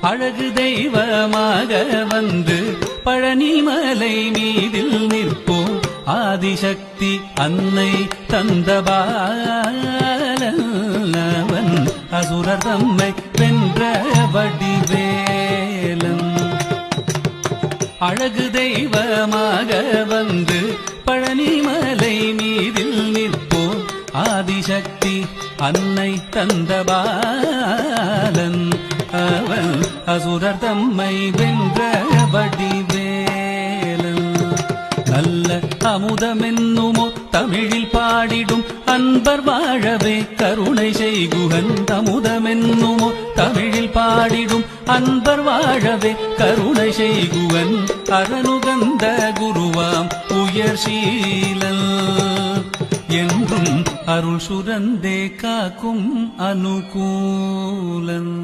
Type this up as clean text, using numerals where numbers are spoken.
அழகு தெய்வமாக வந்து பழனிமலை மீதில் நிற்போம் ஆதிசக்தி அன்னை தந்தபாலன் அசுரர் தம்மை வென்ற வடிவேலன் அழகு தெய்வமாக வந்து பழனிமலை மீதில் நிற்போம் ஆதிசக்தி அன்னை தந்தபாலன் அவன் அசுரர் தம்மை வென்ற வடிவேலன் நல்ல அமுதமென்னுமோ தமிழில் பாடிடும் அன்பர் வாழவே கருணை செய்குகன் அமுதமென்னுமோ தமிழில் பாடிடும் அன்பர் வாழவே கருணை செய்குவன் அரணுகந்த குருவாம் உயர் சீலல் என்றும் அருள் சுரந்தே காக்கும் அனுகூலன்.